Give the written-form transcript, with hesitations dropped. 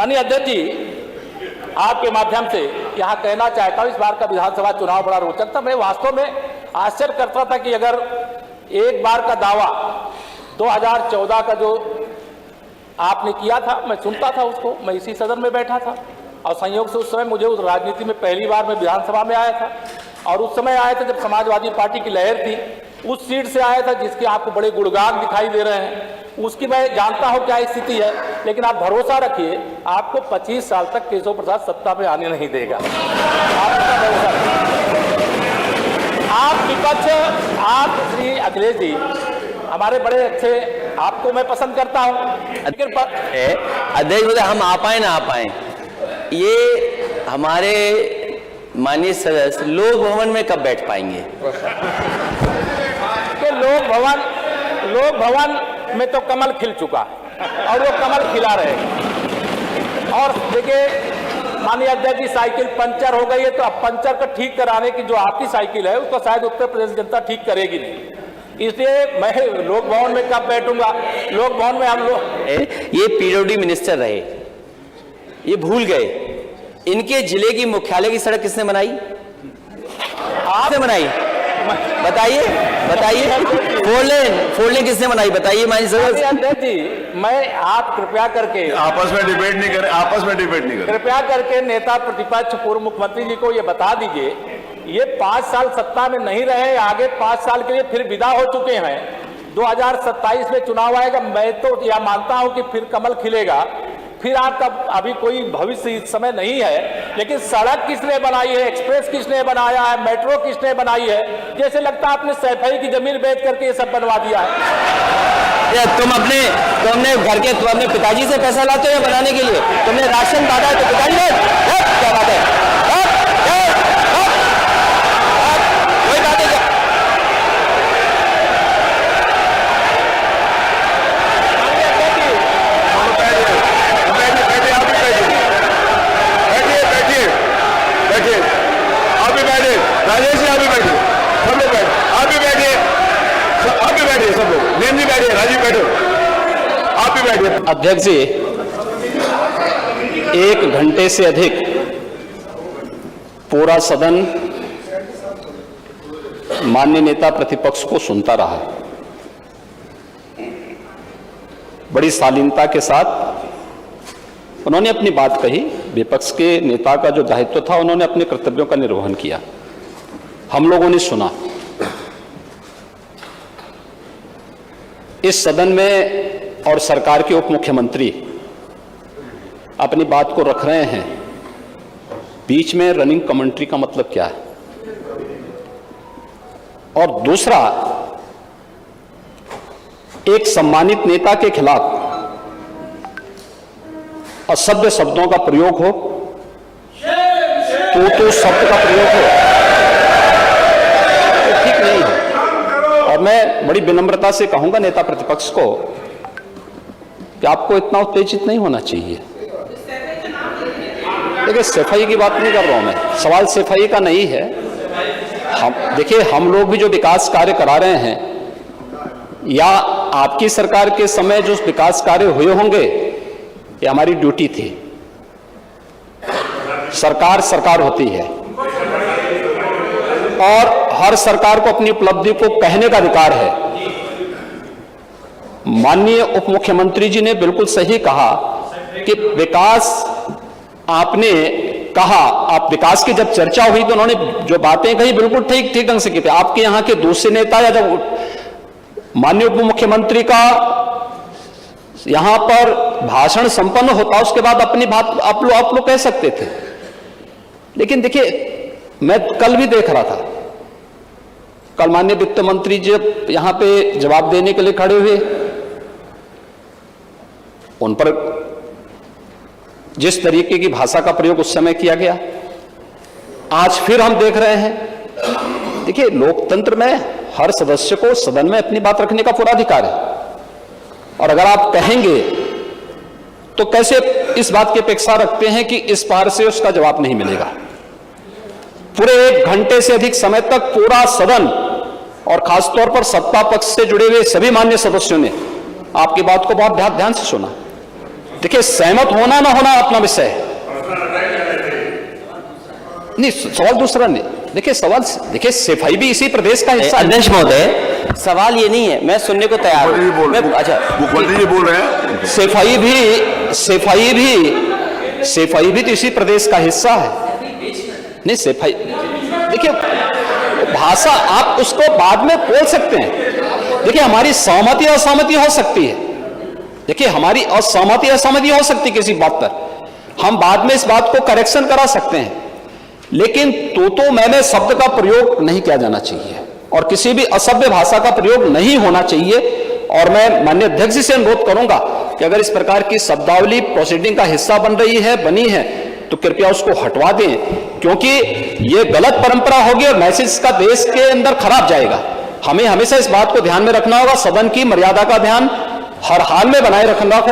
माननीय अध्यक्ष जी, आपके माध्यम से यहाँ कहना चाहता हूँ, इस बार का विधानसभा चुनाव बड़ा रोचक था। मैं वास्तव में आश्चर्य करता था कि अगर एक बार का दावा 2014 का जो आपने किया था, मैं सुनता था उसको, मैं इसी सदन में बैठा था और संयोग से उस समय मुझे उस राजनीति में पहली बार मैं विधानसभा में आया था और उस समय आया था जब समाजवादी पार्टी की लहर थी, उस सीट से आया था जिसके आपको बड़े गुणगान दिखाई दे रहे हैं। उसकी मैं जानता हूं क्या स्थिति है, लेकिन आप भरोसा रखिए आपको 25 साल तक केशव प्रसाद सत्ता में आने नहीं देगा। आप विपक्ष, आप श्री अखिलेश जी हमारे बड़े अच्छे, आपको मैं पसंद करता हूं, लेकिन अध्यक्ष हम आ पाए ना आ पाए, ये हमारे माननीय सदस्य लोक भवन में कब बैठ पाएंगे? कि लोक भवन में तो कमल खिल चुका है और वो कमल खिला रहेगा। और देखिए माननीय अध्यक्ष जी, साइकिल पंचर हो गई है तो अब पंचर को ठीक कराने की जो आपकी साइकिल है उसको शायद उत्तर प्रदेश जनता ठीक करेगी नहीं, इसलिए मैं लोक भवन में कब बैठूंगा? लोक भवन में हम लोग, ये पीडब्ल्यूडी मिनिस्टर रहे, ये भूल गए इनके जिले की मुख्यालय की सड़क किसने बनाई? आपने बनाई? बताइए बताइए। फोर लेन किसने बनाई बताइए? माननीय सदस्य अध्यक्ष जी, मैं आप कृपया करके आपस में डिबेट नहीं करें, कृपया करके नेता प्रतिपक्ष पूर्व मुख्यमंत्री जी को ये बता दीजिए, ये 5 साल सत्ता में नहीं रहे, आगे 5 साल के लिए फिर विदा हो चुके हैं। 2027 में चुनाव आएगा, मैं तो यह मानता हूं कि फिर कमल खिलेगा, फिर आपका अभी कोई भविष्य इस समय नहीं है, लेकिन सड़क किसने बनाई है, एक्सप्रेस किसने बनाया है, मेट्रो किसने बनाई है? जैसे लगता है आपने सैफई की जमीन बेच करके ये सब बनवा दिया है। तुमने घर के, तुम अपने पिताजी से पैसा लाते हो बनाने के लिए? तुमने राशन बांटा है तो पिताजी ने? क्या बात है? कोई बात है क्या? राजेश जी आप भी बैठिए, सब लोग बैठे, आप भी बैठिए, सब लोग, नेम जी बैठिए, राजीव बैठो, आप भी बैठिए। अध्यक्ष जी, 1 घंटे से अधिक पूरा सदन माननीय नेता प्रतिपक्ष को सुनता रहा। बड़ी शालीनता के साथ उन्होंने अपनी बात कही। विपक्ष के नेता का जो दायित्व था, उन्होंने अपने कर्तव्यों का निर्वहन किया, हम लोगों ने सुना। इस सदन में और सरकार के उप मुख्यमंत्री अपनी बात को रख रहे हैं, बीच में रनिंग कमेंट्री का मतलब क्या है? और दूसरा, एक सम्मानित नेता के खिलाफ असभ्य शब्दों का प्रयोग हो, तो शब्द का प्रयोग हो, तो ठीक नहीं है। और मैं बड़ी विनम्रता से कहूंगा नेता प्रतिपक्ष को कि आपको इतना उत्तेजित नहीं होना चाहिए। देखिए, सफाई की बात नहीं कर रहा हूं मैं, सवाल सफाई का नहीं है। देखिए, हम लोग भी जो विकास कार्य करा रहे हैं, या आपकी सरकार के समय जो विकास कार्य हुए होंगे, ये हमारी ड्यूटी थी। सरकार होती है और हर सरकार को अपनी उपलब्धि को कहने का अधिकार है। माननीय उप मुख्यमंत्री जी ने बिल्कुल सही कहा कि विकास, आपने कहा, आप विकास की जब चर्चा हुई तो उन्होंने जो बातें कही बिल्कुल ठीक ढंग से की थी। आपके यहां के दूसरे नेता या जब माननीय उप मुख्यमंत्री का यहां पर भाषण संपन्न होता, उसके बाद अपनी बात आप लोग कह सकते थे। लेकिन देखिए, मैं कल भी देख रहा था, कल माननीय वित्त मंत्री जब यहां पे जवाब देने के लिए खड़े हुए, उन पर जिस तरीके की भाषा का प्रयोग उस समय किया गया, आज फिर हम देख रहे हैं। देखिए, लोकतंत्र में हर सदस्य को सदन में अपनी बात रखने का पूरा अधिकार है, और अगर आप कहेंगे तो कैसे इस बात की अपेक्षा रखते हैं कि इस पार से उसका जवाब नहीं मिलेगा? पूरे 1 घंटे से अधिक समय तक पूरा सदन और खासतौर पर सत्ता पक्ष से जुड़े हुए सभी मान्य सदस्यों ने आपकी बात को बहुत ध्यान से सुना। देखिए, सहमत होना ना होना अपना विषय है। नहीं, सवाल दूसरा नहीं। देखिए सवाल, देखिए सफाई भी इसी प्रदेश का हिस्सा है। अध्यक्ष महोदय, सवाल ये नहीं है, मैं सुनने को तैयार मुख्यमंत्री जी हूं। बोल मैं- अच्छा, मुख्यमंत्री जी बोल रहे हैं। सफाई भी तो इसी प्रदेश का हिस्सा है। नहीं, सफाई, देखिए भाषा आप उसको बाद में बोल सकते हैं। देखिए हमारी सहमति असहमति हो सकती है। देखिए हमारी असहमति असहमति हो सकती है किसी बात पर, हम बाद में इस बात को करेक्शन करा सकते हैं, लेकिन तो मैंने शब्द का प्रयोग नहीं किया जाना चाहिए और किसी भी असभ्य भाषा का प्रयोग नहीं होना चाहिए। और मैं माननीय अध्यक्ष जी से अनुरोध करूंगा कि अगर इस प्रकार की शब्दावली प्रोसीडिंग का हिस्सा बनी है तो कृपया उसको हटवा दें, क्योंकि ये गलत परंपरा होगी और मैसेज का देश के अंदर खराब जाएगा। हमें हमेशा इस बात को ध्यान में रखना होगा, सदन की मर्यादा का ध्यान हर हाल में बनाए रखना होगा।